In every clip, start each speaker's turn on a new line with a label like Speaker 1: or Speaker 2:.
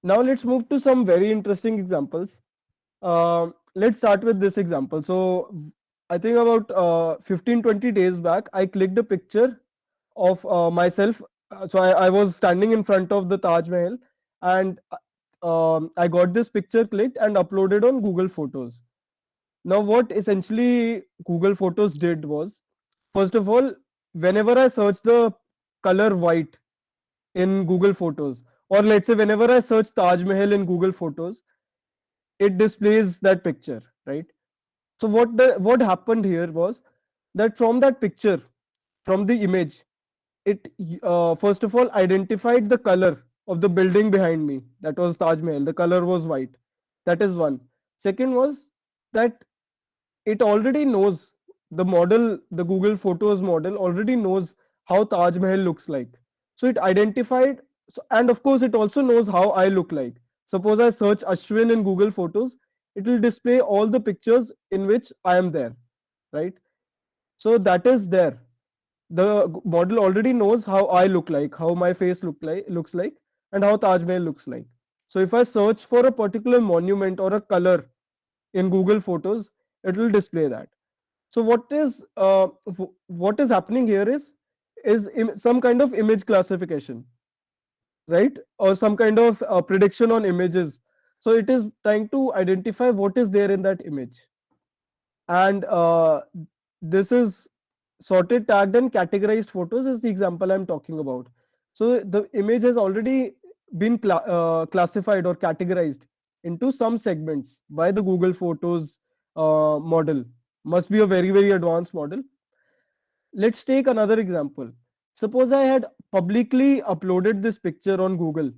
Speaker 1: Now let's move to some very interesting examples. Let's start with this example. So I think about 15-20 days back, I clicked a picture of myself. I was standing in front of the Taj Mahal, and I got this picture clicked and uploaded on Google Photos. Now, what essentially Google Photos did was, first of all, whenever I search the color white in Google Photos, or let's say whenever I search Taj Mahal in Google Photos, it displays that picture, right? So what happened here was that from that picture, from the image, it first of all identified the color of the building behind me. That was Taj Mahal. The color was white. That is one. Second was that it already knows, the model, the Google Photos model already knows how Taj Mahal looks like. So it identified, and of course, it also knows how I look like. Suppose I search Ashwin in Google Photos, it will display all the pictures in which I am there, right? So that is there. The model already knows how I look like, how my face looks like, and how Taj Mahal looks like. So if I search for a particular monument or a color in Google Photos, it will display that. So what is happening here is some kind of image classification, right? Or some kind of prediction on images. So it is trying to identify what is there in that image, and this is sorted, tagged, and categorized photos is the example I'm talking about. So the image has already been classified or categorized into some segments by the Google Photos model. Must be a very advanced model. Let's take another example. Suppose I had publicly uploaded this picture on Google,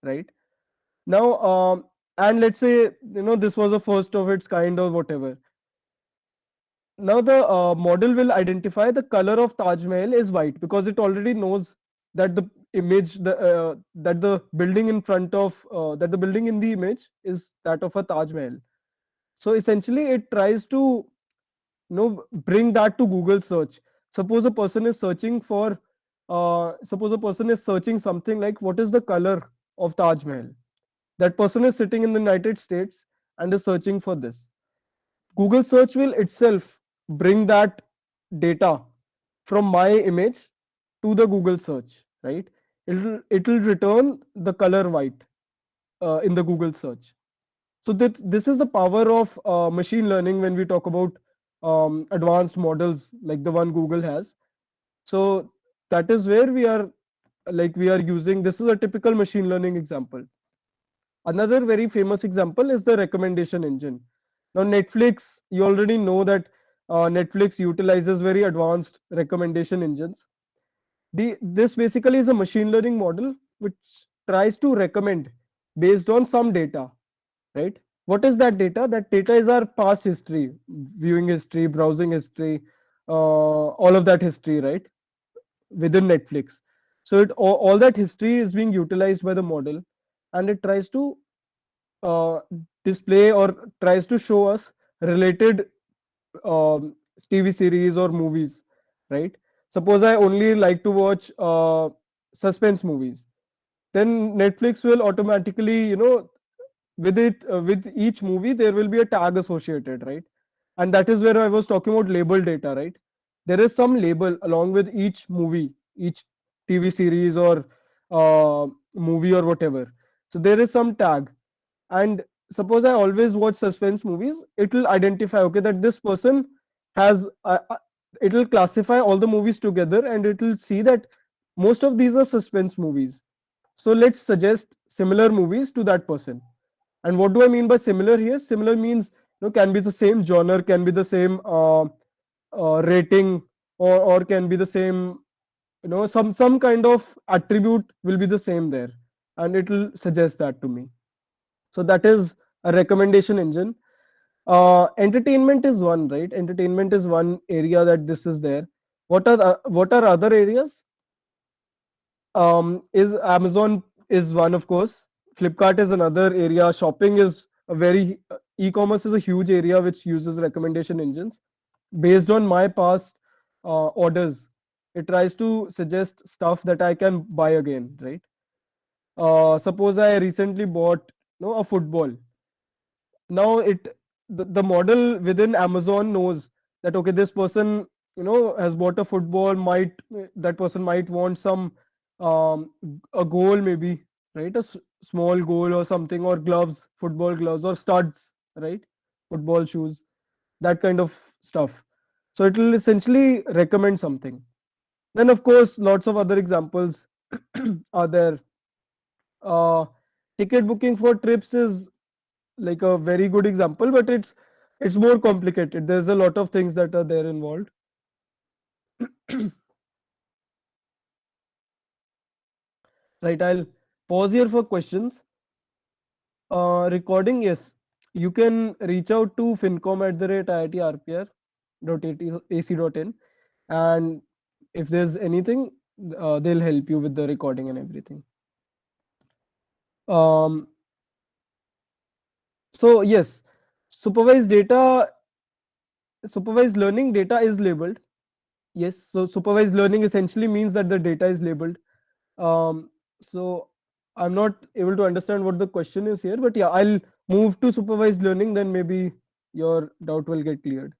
Speaker 1: right? Now, and let's say, this was a first of its kind or whatever. Now the model will identify the color of Taj Mahal is white because it already knows that the image, that the building in front of that the building in the image is that of a Taj Mahal. So essentially, it tries to bring that to Google search. Suppose a person is searching for, suppose a person is searching something like what is the color of Taj Mahal. That person is sitting in the United States and is searching for this. Google search will itself bring that data from my image to the Google search, right? It'll return the color white in the Google search. So that this is the power of machine learning when we talk about advanced models like the one Google has. So that is where we are using, this is a typical machine learning example. Another very famous example is the recommendation engine. Now, Netflix, you already know that Netflix utilizes very advanced recommendation engines. This basically is a machine learning model which tries to recommend based on some data, right? What is that data? That data is our past history, viewing history, browsing history, all of that history, right? Within Netflix. So all that history is being utilized by the model, and it tries to uh, display or tries to show us related TV series or movies, right? Suppose I only like to watch suspense movies, then Netflix will automatically, with each movie there will be a tag associated, right? And that is where I was talking about label data, right? There is some label along with each movie, each TV series or movie or whatever. So there is some tag, and suppose I always watch suspense movies, it will identify, okay, that this person has it will classify all the movies together and it will see that most of these are suspense movies, so let's suggest similar movies to that person. And what do I mean by similar here? Similar means, can be the same genre, can be the same rating, or can be the same, some kind of attribute will be the same there, and it will suggest that to me. So that is a recommendation engine. Entertainment is one, right? Entertainment is one area that this is there. What are other areas? Is Amazon is one, of course. Flipkart is another area. Shopping is a very e-commerce is a huge area which uses recommendation engines. Based on my past orders, it tries to suggest stuff that I can buy again, right? Suppose I recently bought, a football. Now the model within Amazon knows that, okay, this person, has bought a football, might that person might want some, um, a goal maybe, right? Small goal or something, or gloves, football gloves, or studs, right? Football shoes, that kind of stuff. So it will essentially recommend something. Then of course lots of other examples are there. uh, Ticket booking for trips is like a very good example, but it's more complicated. There's a lot of things that are there involved. Right, I'll pause here for questions. Recording, yes, you can reach out to fincom@iitrpr.ac.in, and if there's anything, they'll help you with the recording and everything. um, so yes, supervised data supervised learning data is labeled. Yes, so supervised learning essentially means that the data is labeled. So I'm not able to understand what the question is here, but yeah, I'll move to supervised learning, then maybe your doubt will get cleared.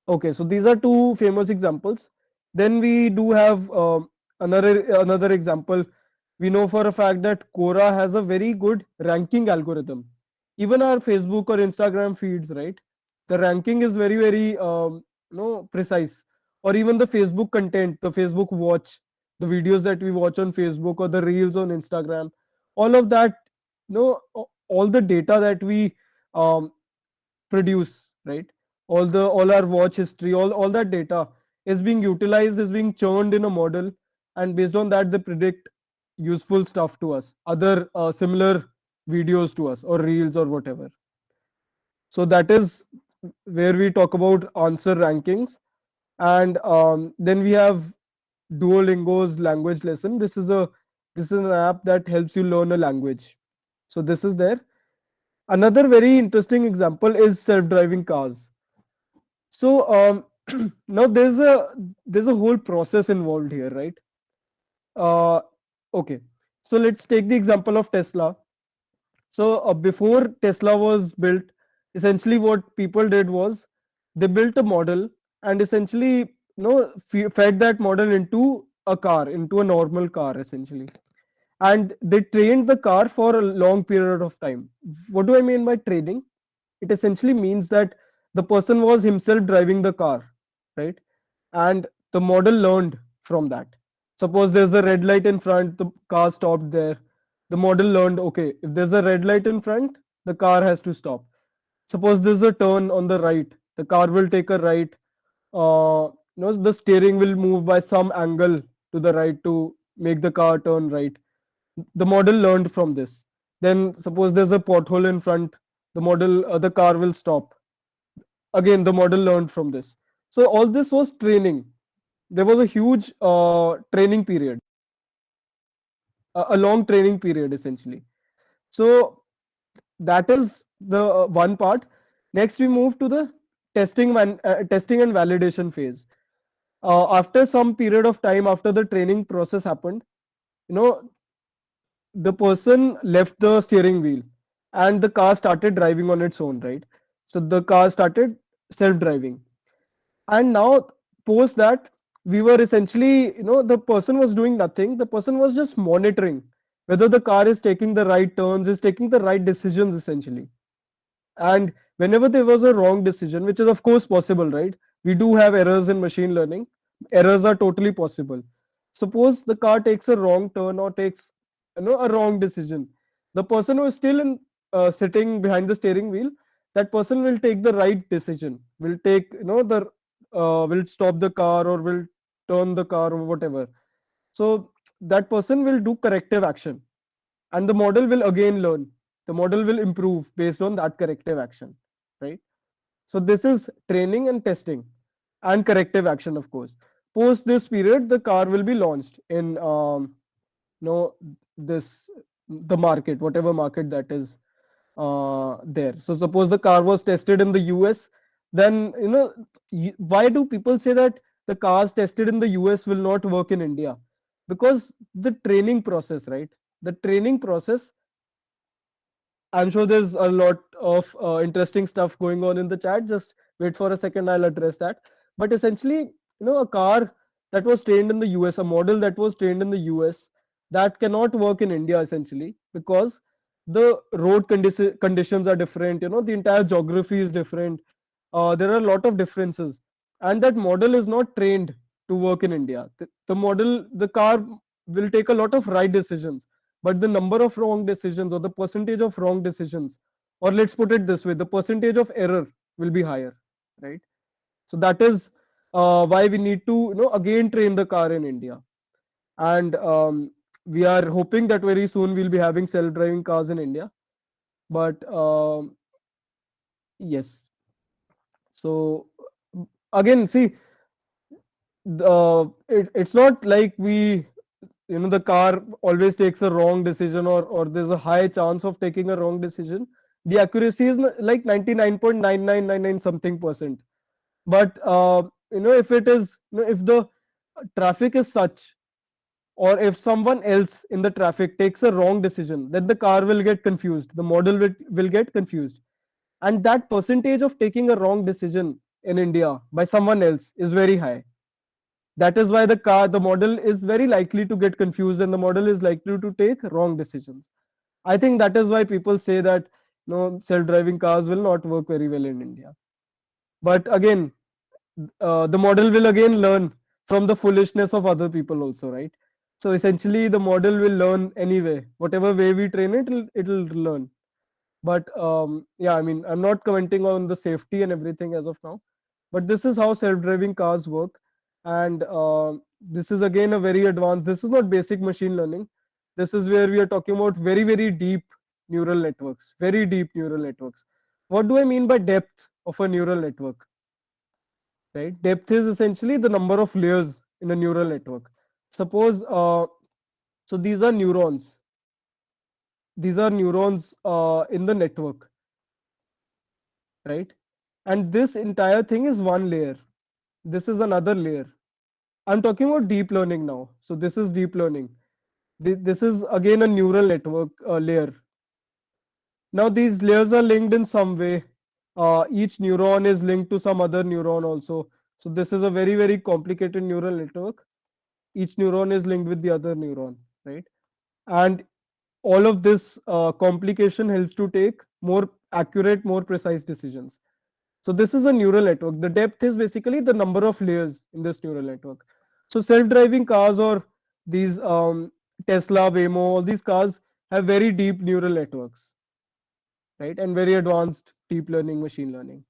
Speaker 1: Okay, so these are two famous examples. Then we do have another example. We know for a fact that Quora has a very good ranking algorithm. Even our Facebook or Instagram feeds, right? The ranking is very precise. Or even the Facebook content, the Facebook watch, the videos that we watch on Facebook or the reels on Instagram, all of that, all the data that we um, produce, right? All our watch history, all that data is being utilized, is being churned in a model, and based on that they predict useful stuff to us, other similar videos to us, or reels or whatever. So that is where we talk about answer rankings. And then we have Duolingo's language lesson. This is an app that helps you learn a language. So this is there. Another very interesting example is self-driving cars. So now there's a whole process involved here, right? Uh, okay, so let's take the example of Tesla. So before Tesla was built, essentially what people did was they built a model, and essentially, fed that model into a car, into a normal car, essentially, and they trained the car for a long period of time. What do I mean by training? It essentially means that the person was himself driving the car, right? And the model learned from that. Suppose there's a red light in front, the car stopped there. The model learned, okay, if there's a red light in front, the car has to stop. Suppose there's a turn on the right, the car will take a right. The steering will move by some angle to the right to make the car turn right. The model learned from this. Then suppose there's a pothole in front, the car will stop. Again, the model learned from this. So all this was training. There was a huge training period, a long training period essentially. So that is the one part. Next, we move to the testing and validation phase. After some period of time, after the training process happened, you know, the person left the steering wheel, and the car started driving on its own, right? So the car started self-driving. And now, post that, we were essentially, the person was doing nothing. The person was just monitoring whether the car is taking the right turns, is taking the right decisions, essentially. And whenever there was a wrong decision, which is of course possible, right? We do have errors in machine learning. Errors are totally possible. Suppose the car takes a wrong turn or takes, a wrong decision. The person who is still sitting behind the steering wheel, that person will take the right decision. Will take, the will stop the car, or will turn the car, or whatever. So that person will do corrective action, and the model will again learn. The model will improve based on that corrective action, right? So this is training and testing and corrective action, of course. Post this period, the car will be launched in, know this the market, whatever market that is there. So suppose the car was tested in the US, then, why do people say that the cars tested in the US will not work in India? Because the training process, right? The training process, I'm sure there's a lot of interesting stuff going on in the chat. Just wait for a second, I'll address that. But essentially, a car that was trained in the US, a model that was trained in the US, that cannot work in India essentially because the road conditions are different. The entire geography is different. There are a lot of differences, and that model is not trained to work in India. The car will take a lot of right decisions, but the number of wrong decisions or the percentage of wrong decisions, or let's put it this way, the percentage of error will be higher, right? So that is why we need to again train the car in India. And we are hoping that very soon we'll be having self-driving cars in India. But yes, so again, see, it's not like the car always takes a wrong decision, or there's a high chance of taking a wrong decision. The accuracy is like 99.9999 something percent. But if it is, if the traffic is such, or if someone else in the traffic takes a wrong decision, then the car will get confused, the model will get confused. And that percentage of taking a wrong decision in India by someone else is very high. That is why the model is very likely to get confused, and the model is likely to take wrong decisions. I think that is why people say that self-driving cars will not work very well in India. But again, the model will again learn from the foolishness of other people also, right? So essentially the model will learn anyway, whatever way we train it, it'll learn. But yeah, I mean, I'm not commenting on the safety and everything as of now, but this is how self-driving cars work. And this is again a very advanced, this is not basic machine learning. This is where we are talking about very, very deep neural networks, very deep neural networks. What do I mean by depth of a neural network? Right? Depth is essentially the number of layers in a neural network. Suppose, so these are neurons in the network, right? And this entire thing is one layer. This is another layer. I'm talking about deep learning now. So this is deep learning. This is again a neural network layer. Now these layers are linked in some way. Each neuron is linked to some other neuron also. So this is a very, very complicated neural network. Each neuron is linked with the other neuron, right? And all of this complication helps to take more accurate, more precise decisions. So this is a neural network. The depth is basically the number of layers in this neural network. So self-driving cars, or these Tesla, Waymo, all these cars have very deep neural networks, right? And very advanced deep learning, machine learning.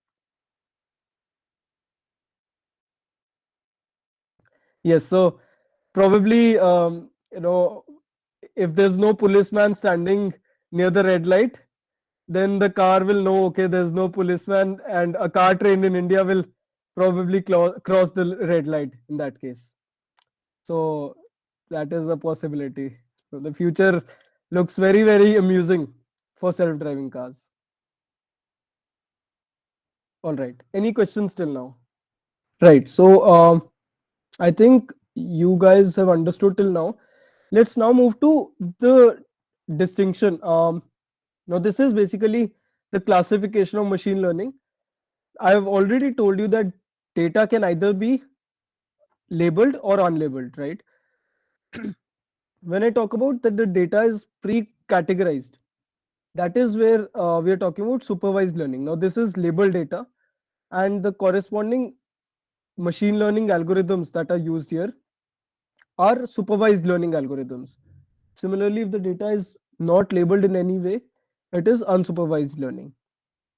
Speaker 1: Yes, so probably if there's no policeman standing near the red light, then the car will know, okay, there's no policeman, and a car trained in India will probably cross the red light in that case. So that is a possibility. So the future looks very, very amusing for self-driving cars. All right. Any questions till now? Right. So I think you guys have understood till now. Let's now move to the distinction. Now this is basically the classification of machine learning. I've already told you that data can either be labeled or unlabeled, right? When I talk about that the data is pre-categorized, that is where we are talking about supervised learning. Now this is labeled data, and the corresponding machine learning algorithms that are used here are supervised learning algorithms. Similarly, if the data is not labeled in any way, it is unsupervised learning,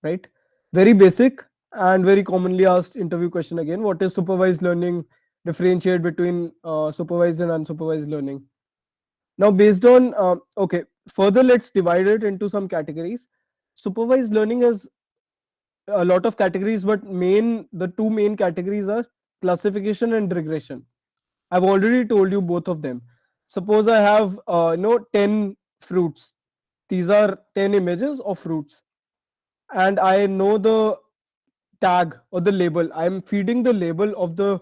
Speaker 1: right? Very basic and very commonly asked interview question again. What is supervised learning? Differentiate between supervised and unsupervised learning. Now, based on, okay, further let's divide it into some categories. Supervised learning has a lot of categories, but the two main categories are classification and regression. I've already told you both of them. Suppose I have 10 fruits. These are 10 images of fruits, and I know the tag or the label. I'm feeding the label of the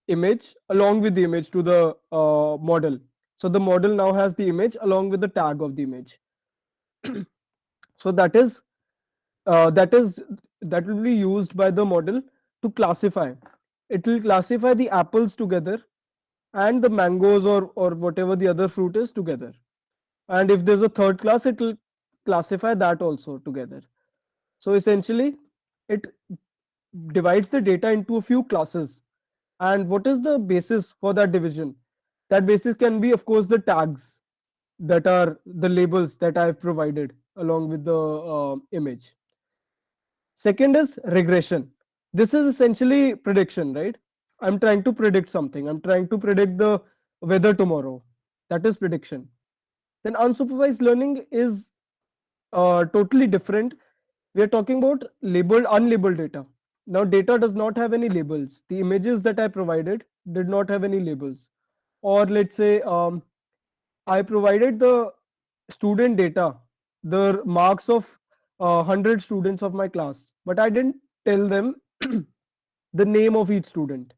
Speaker 1: image along with the image to the model. So the model now has the image along with the tag of the image. So that is that will be used by the model to classify. It will classify the apples together and the mangoes or whatever the other fruit is together. And if there's a third class, it will classify that also together. So essentially, it divides the data into a few classes. And what is the basis for that division? That basis can be, of course, the tags that are the labels that I've provided along with the image. Second is regression. This is essentially prediction, right? I'm trying to predict something. I'm trying to predict the weather tomorrow. That is prediction. Then unsupervised learning is totally different. We are talking about labeled, unlabeled data. Now, data does not have any labels. The images that I provided did not have any labels. Or let's say I provided the student data, the marks of 100 students of my class, but I didn't tell them the name of each student,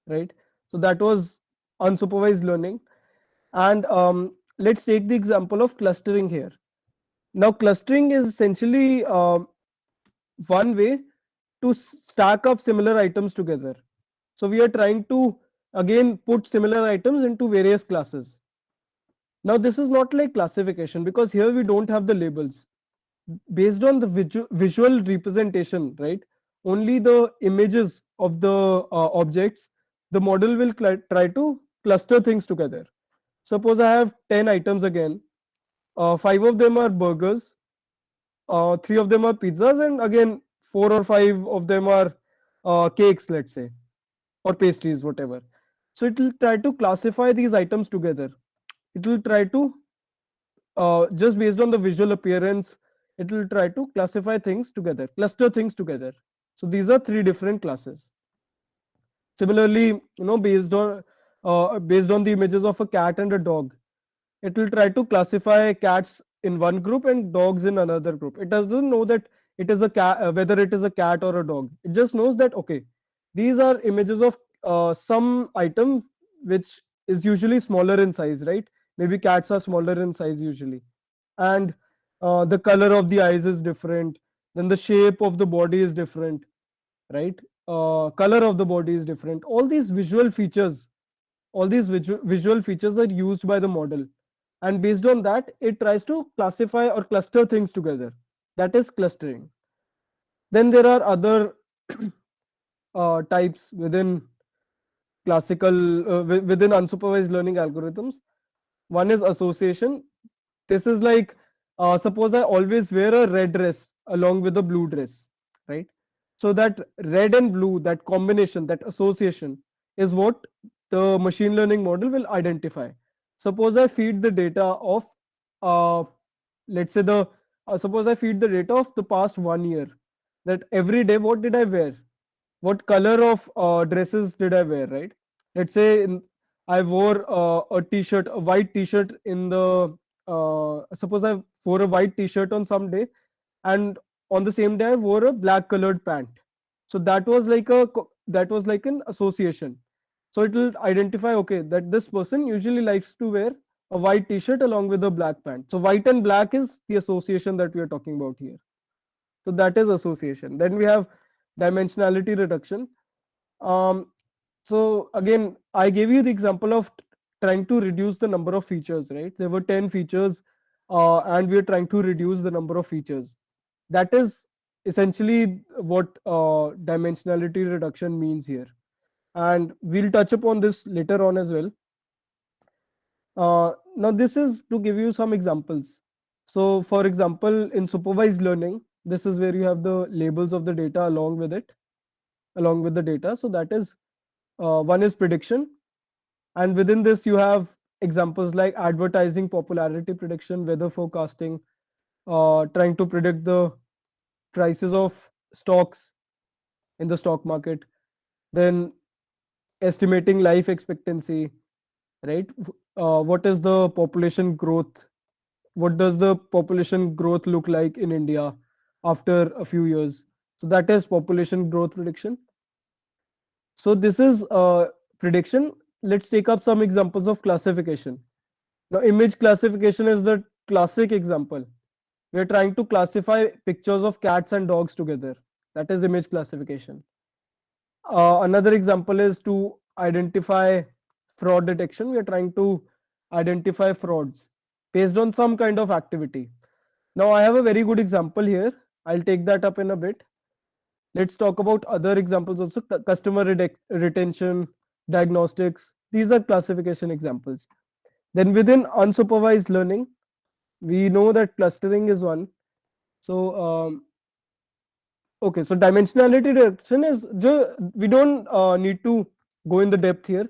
Speaker 1: right? So that was unsupervised learning. And let's take the example of clustering here. Now, clustering is essentially one way to stack up similar items together. So we are trying to again put similar items into various classes. Now, this is not like classification because here we don't have the labels. Based on the visual representation, right? Only the images of the objects, the model will try to cluster things together. Suppose I have 10 items again. Five of them are burgers, three of them are pizzas, and again, four or five of them are cakes, let's say, or pastries, whatever. So it will try to classify these items together. It will try to just based on the visual appearance, it will try to classify things together, cluster things together. So these are three different classes. Similarly, based on the images of a cat and a dog, it will try to classify cats in one group and dogs in another group. It doesn't know that it is a cat, whether it is a cat or a dog. It just knows that okay, these are images of some item which is usually smaller in size, right? Maybe cats are smaller in size usually, and the color of the eyes is different. Then the shape of the body is different, right? Color of the body is different. All these visual features are used by the model, and based on that it tries to classify or cluster things together. That is clustering. Then there are other types within within unsupervised learning algorithms. One is association. This is like suppose I always wear a red dress along with a blue dress, right? So that red and blue, that combination, that association is what the machine learning model will identify. Suppose I feed the data of uh, let's say the suppose I feed the data of the past 1 year, that every day what did I wear, what color of dresses did I wear, right? Let's say I wore a t-shirt, a white t-shirt in the suppose I wore a white t-shirt on some day, and on the same day I wore a black colored pant. So that was like that was like an association. So it will identify, okay, that this person usually likes to wear a white t-shirt along with a black pant. So white and black is the association that we are talking about here. So that is association. Then we have dimensionality reduction. Um, so again, I gave you the example of trying to reduce the number of features, right? There were 10 features, and we are trying to reduce the number of features. That is essentially what dimensionality reduction means here. And we'll touch upon this later on as well. Now, this is to give you some examples. So, for example, in supervised learning, this is where you have the labels of the data along with it, along with the data. So that is one is prediction, and within this you have examples like advertising popularity prediction, weather forecasting, trying to predict the prices of stocks in the stock market, then estimating life expectancy, right? What is the population growth? What does the population growth look like in India after a few years? So that is population growth prediction. So this is prediction. Let's take up some examples of classification. Now, image classification is the classic example. We are trying to classify pictures of cats and dogs together. That is image classification. Another example is to identify fraud detection. We are trying to identify frauds based on some kind of activity. Now, I have a very good example here. I'll take that up in a bit. Let's talk about other examples also. Customer retention, diagnostics. These are classification examples. Then within unsupervised learning, we know that clustering is one. So okay, so dimensionality reduction is we don't need to go in the depth here.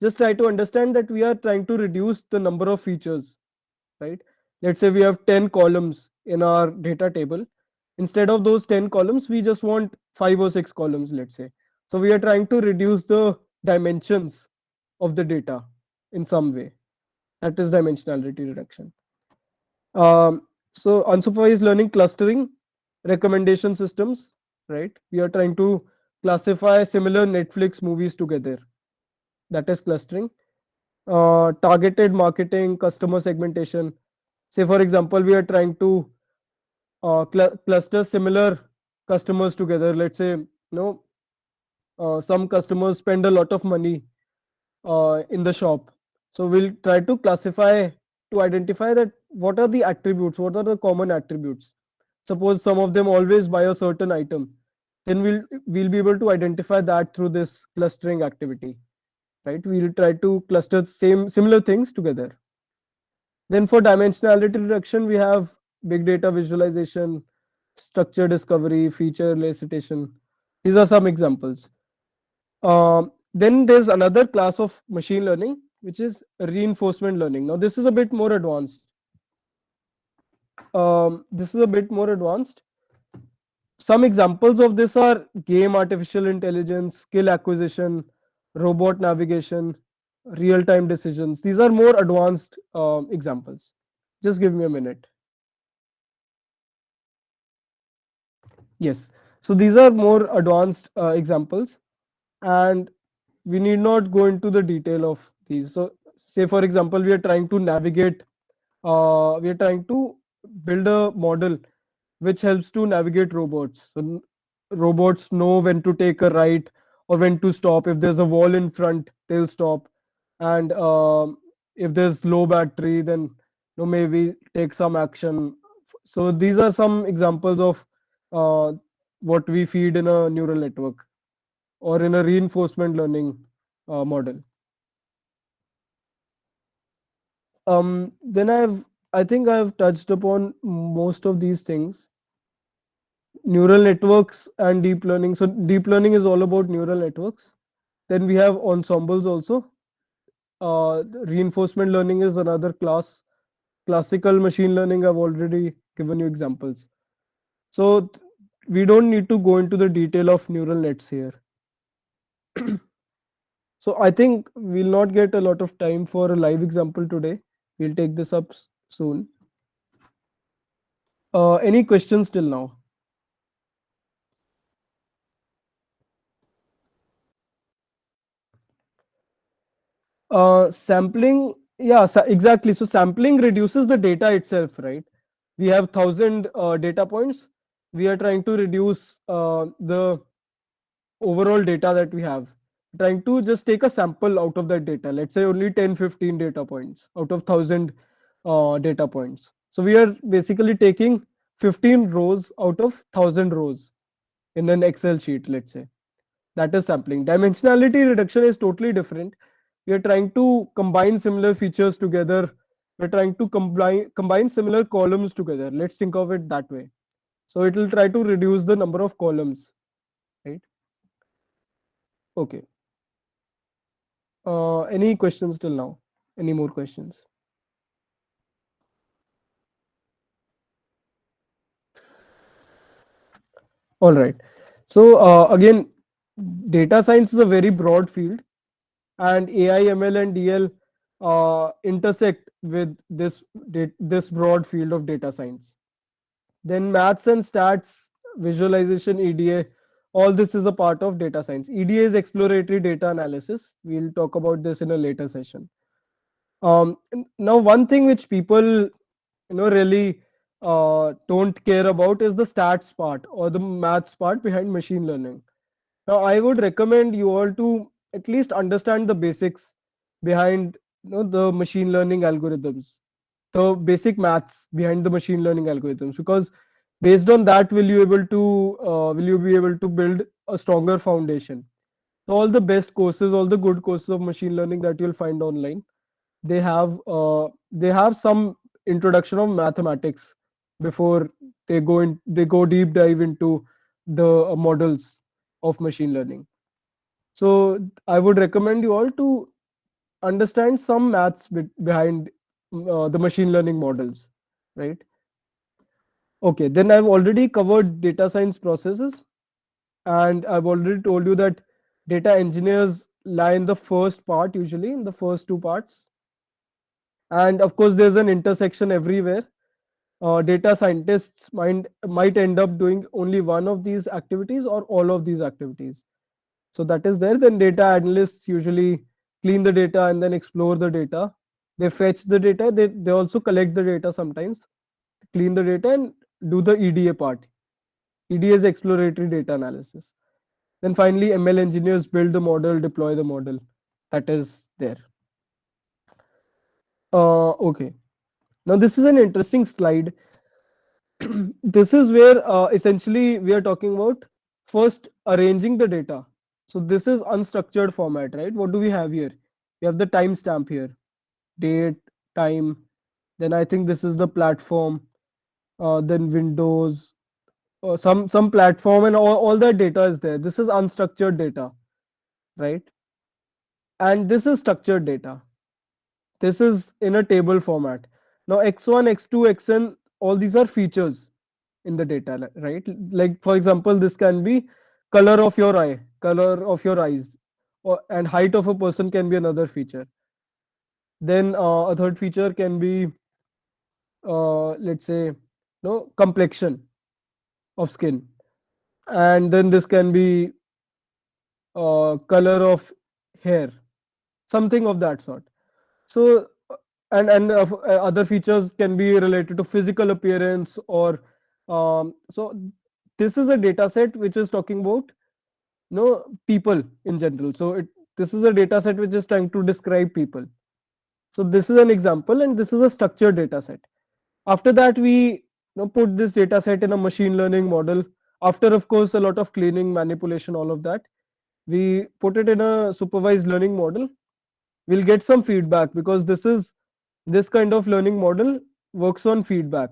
Speaker 1: Just try to understand that we are trying to reduce the number of features, right? Let's say we have 10 columns in our data table. Instead of those 10 columns, we just want 5 or 6 columns, let's say. So we are trying to reduce the dimensions of the data in some way. That is dimensionality reduction. So unsupervised learning clustering, recommendation systems, right? We are trying to classify similar Netflix movies together. That is clustering. Targeted marketing, customer segmentation. Say, for example, we are trying to cluster similar customers together. Let's say, some customers spend a lot of money in the shop. So we'll try to classify to identify that what are the attributes, what are the common attributes. Suppose some of them always buy a certain item, then we'll be able to identify that through this clustering activity, right? We'll try to cluster similar things together. Then for dimensionality reduction, we have big data visualization, structure discovery, feature elicitation. These are some examples. Then there's another class of machine learning, which is reinforcement learning. Now, this is a bit more advanced. This is a bit more advanced. Some examples of this are game artificial intelligence, skill acquisition, robot navigation, real-time decisions. These are more advanced examples. Just give me a minute. Yes. So these are more advanced examples, and we need not go into the detail of these. So, say for example, we are trying to navigate, we are trying to build a model which helps to navigate robots. So, robots know when to take a right or when to stop. If there's a wall in front, they'll stop. And if there's low battery, then maybe take some action. So these are some examples of uh, what we feed in a neural network or in a reinforcement learning model. Then I think I've touched upon most of these things. Neural networks and deep learning. So deep learning is all about neural networks. Then we have ensembles also. Reinforcement learning is another class. Classical machine learning, I've already given you examples. So we don't need to go into the detail of neural nets here. So I think we'll not get a lot of time for a live example today. We'll take this up soon. Any questions till now? Sampling, yeah, exactly. So sampling reduces the data itself, right? We have 1,000 data points. We are trying to reduce the overall data that we have. Trying to just take a sample out of that data. Let's say only 10, 15 data points out of 1,000 data points. So we are basically taking 15 rows out of 1,000 rows in an Excel sheet, let's say. That is sampling. Dimensionality reduction is totally different. We are trying to combine similar features together. We're trying to combine similar columns together. Let's think of it that way. So it will try to reduce the number of columns, right? Okay. Any questions till now? Any more questions? All right. So again, data science is a very broad field, and AI, ML, and DL intersect with this broad field of data science. Then maths and stats, visualization, EDA, all this is a part of data science. EDA is exploratory data analysis. We'll talk about this in a later session. Now, one thing which people really don't care about is the stats part or the maths part behind machine learning. Now, I would recommend you all to at least understand the basics behind the machine learning algorithms, the basic maths behind the machine learning algorithms, because based on that, will you be able to build a stronger foundation. So all the best courses, all the good courses of machine learning that you'll find online, they have some introduction of mathematics before they go deep dive into the models of machine learning. So I would recommend you all to understand some maths behind the machine learning models, right? Okay, then I've already covered data science processes, and I've already told you that data engineers lie in the first part, usually in the first two parts. And of course, there's an intersection everywhere. Data scientists might end up doing only one of these activities or all of these activities. So that is there. Then data analysts usually clean the data and then explore the data. They fetch the data. They also collect the data sometimes, clean the data and do the EDA part. EDA is exploratory data analysis. Then finally, ML engineers build the model, deploy the model. That is there. Okay. Now this is an interesting slide. This is where essentially we are talking about first arranging the data. So this is unstructured format, right? What do we have here? We have the timestamp here, date, time. Then I think this is the platform. Then Windows, some platform, and all that data is there. This is unstructured data, right? And this is structured data. This is in a table format. Now x1, x2, xn, all these are features in the data, right? Like for example, this can be color of your eye, color of your eyes, and height of a person can be another feature. Then a third feature can be, let's say, no complexion of skin, and then this can be color of hair, something of that sort. So, other features can be related to physical appearance or so. This is a data set which is talking about people in general. So this is a data set which is trying to describe people. So this is an example, and this is a structured data set. After that, we put this data set in a machine learning model. After, of course, a lot of cleaning, manipulation, all of that, we put it in a supervised learning model. We'll get some feedback because this kind of learning model works on feedback.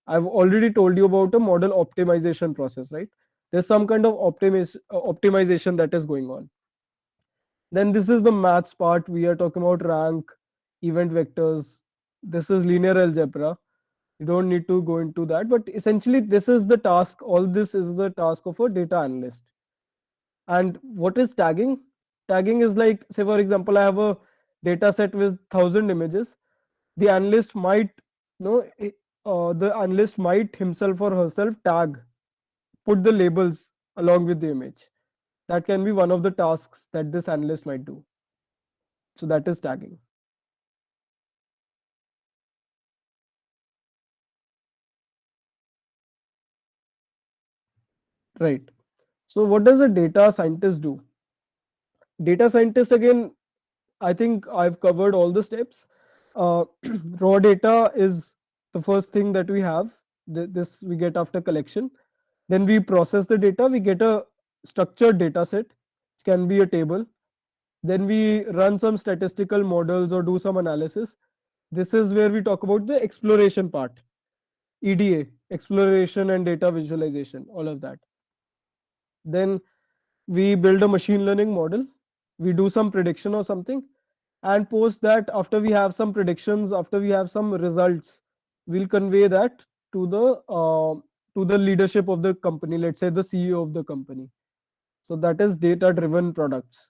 Speaker 1: I've already told you about a model optimization process, right? There's some kind of optimization that is going on. Then this is the maths part. We are talking about rank, event vectors. This is linear algebra. You don't need to go into that, but essentially this is the task. All this is the task of a data analyst. And what is tagging? Tagging is like, say for example, I have a data set with 1,000 images. The analyst might, the analyst might himself or herself tag, put the labels along with the image. That can be one of the tasks that this analyst might do. So that is tagging. Right. So what does a data scientist do? Data scientist, again, I think I've covered all the steps. Raw data is the first thing that we have. This we get after collection. Then we process the data. We get a structured data set. It can be a table. Then we run some statistical models or do some analysis. This is where we talk about the exploration part, EDA, exploration and data visualization, all of that. Then we build a machine learning model. We do some prediction or something, and post that, after we have some predictions, after we have some results, we'll convey that to the leadership of the company, let's say the CEO of the company. So that is data driven products.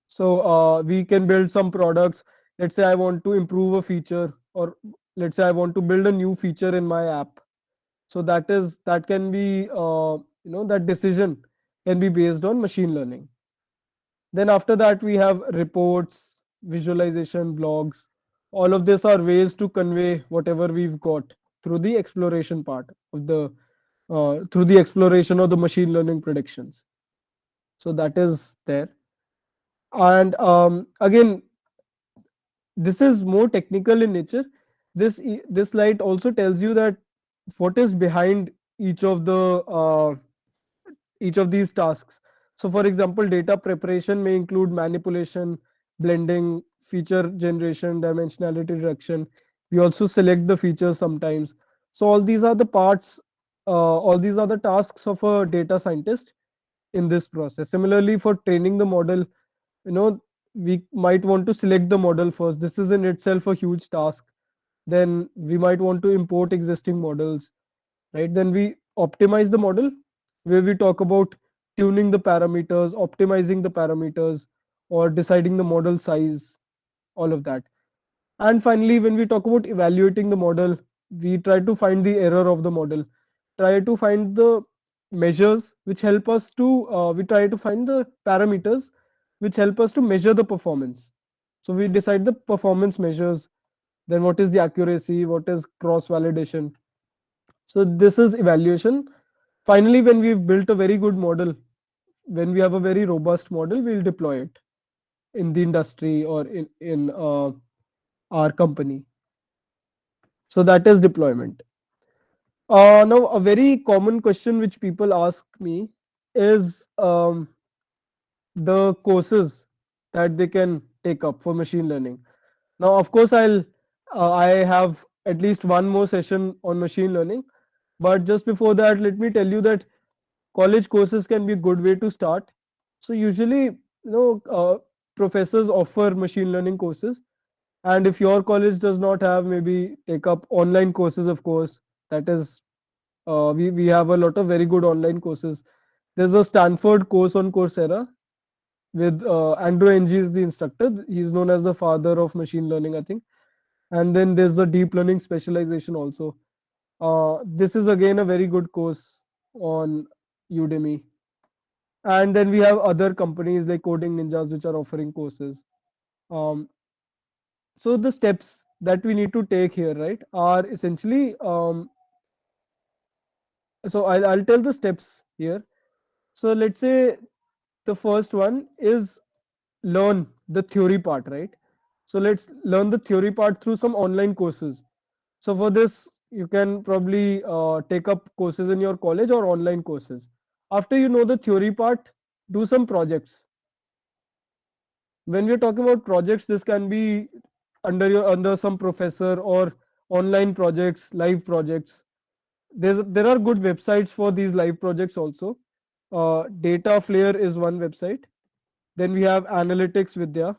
Speaker 1: So we can build some products. Let's say I want to improve a feature, or let's say I want to build a new feature in my app. So that can be that decision can be based on machine learning. Then after that we have reports, visualization, blogs. All of this are ways to convey whatever we've got through the exploration part of the through the exploration of the machine learning predictions. So that is there. And again, this is more technical in nature. This slide also tells you that what is behind each of the each of these tasks. So, for example, data preparation may include manipulation, blending, feature generation, dimensionality reduction. We also select the features sometimes. So, all these are the parts, all these are the tasks of a data scientist in this process. Similarly, for training the model, you know, we might want to select the model first. This is in itself a huge task. Then we might want to import existing models, right? Then we optimize the model, where we talk about tuning the parameters, optimizing the parameters, or deciding the model size, all of that. And finally, when we talk about evaluating the model, we try to find the error of the model, try to find the measures which help us to, we try to find the parameters which help us to measure the performance. So we decide the performance measures, then what is the accuracy, what is cross validation. So this is evaluation. Finally, when we've built a very good model, when we have a very robust model, we'll deploy it in the industry or in our company. So that is deployment. Now, a very common question which people ask me is the courses that they can take up for machine learning. Now, of course, I have at least one more session on machine learning, but just before that, let me tell you that college courses can be a good way to start. So usually, professors offer machine learning courses, and if your college does not have, maybe take up online courses. Of course, that is, we have a lot of very good online courses. There's a Stanford course on Coursera with Andrew Ng is the instructor. He's known as the father of machine learning, I think. And then there's the deep learning specialization also. This is again a very good course on Udemy. And then we have other companies like Coding Ninjas which are offering courses. Um, so the steps that we need to take here, right, are essentially, so I'll tell the steps here. So let's say the first one is learn the theory part, right? So let's learn the theory part through some online courses. So for this, you can probably take up courses in your college or online courses. After you know the theory part, do some projects. When we're talking about projects, this can be under some professor or online projects, live projects. There are good websites for these live projects also. Data Flare is one website. Then we have Analytics Vidya,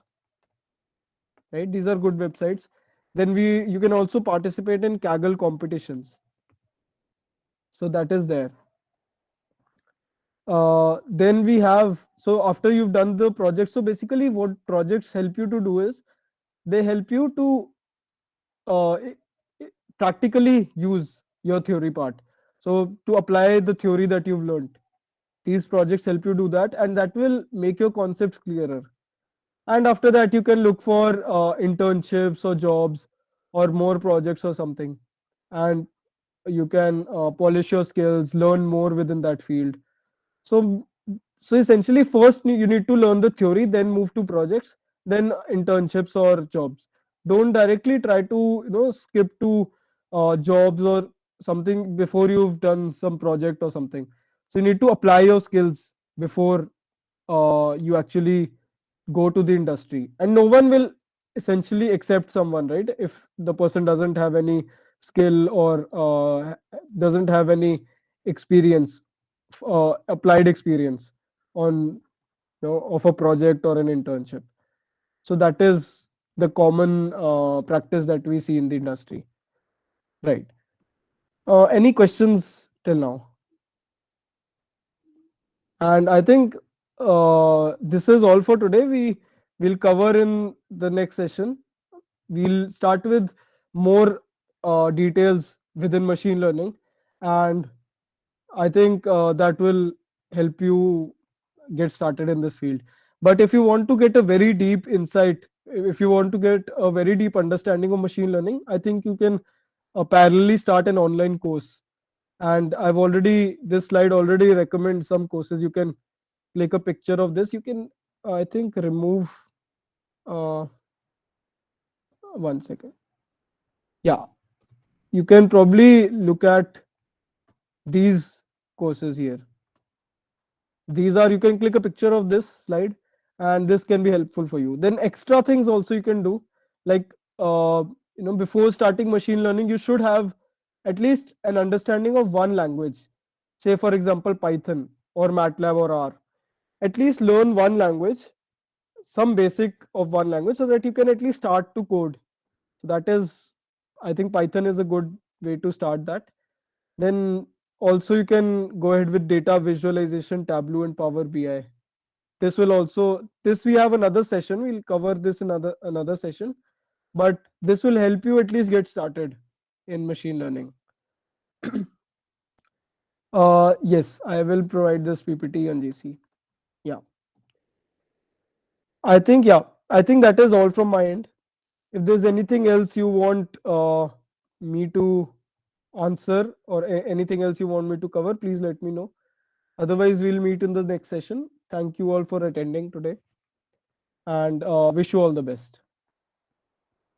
Speaker 1: right? These are good websites. Then you can also participate in Kaggle competitions. So that is there. Then we have, so after you've done the project, so basically what projects help you to do is they help you to uh, i- practically use your theory part. So to apply the theory that you've learned, these projects help you do that, and that will make your concepts clearer. And after that, you can look for internships or jobs or more projects or something, and you can polish your skills, learn more within that field. So, so essentially, first you need to learn the theory, then move to projects, then internships or jobs. Don't directly try to skip to jobs or something before you've done some project or something. So you need to apply your skills before you actually go to the industry. And no one will essentially accept someone, right, if the person doesn't have any skill or doesn't have any experience, applied experience on of a project or an internship. So that is the common practice that we see in the industry, right? Any questions till now? And I think this is all for today. We will cover in the next session. We'll start with more details within machine learning, and I think that will help you get started in this field. But if you want to get a very deep insight if you want to get a very deep understanding of machine learning, I think you can parallelly start an online course. And I've already, this slide already recommends some courses. You can click a picture of this. You can, I think, remove, uh, one second. Yeah, you can probably look at these courses here. These are, you can click a picture of this slide, and this can be helpful for you. Then extra things also you can do, like, before starting machine learning, you should have at least an understanding of one language. Say for example Python or MATLAB or R. At least learn one language, some basic of one language, so that you can at least start to code. So that is, I think Python is a good way to start that. Then also you can go ahead with data visualization, Tableau and Power BI. This will also, this we have another session, we'll cover this in another session, but this will help you at least get started in machine learning. Yes, I will provide this PPT on GC. Yeah, I think that is all from my end. If there's anything else you want me to answer, or anything else you want me to cover, please let me know. Otherwise, we'll meet in the next session. Thank you all for attending today, and wish you all the best.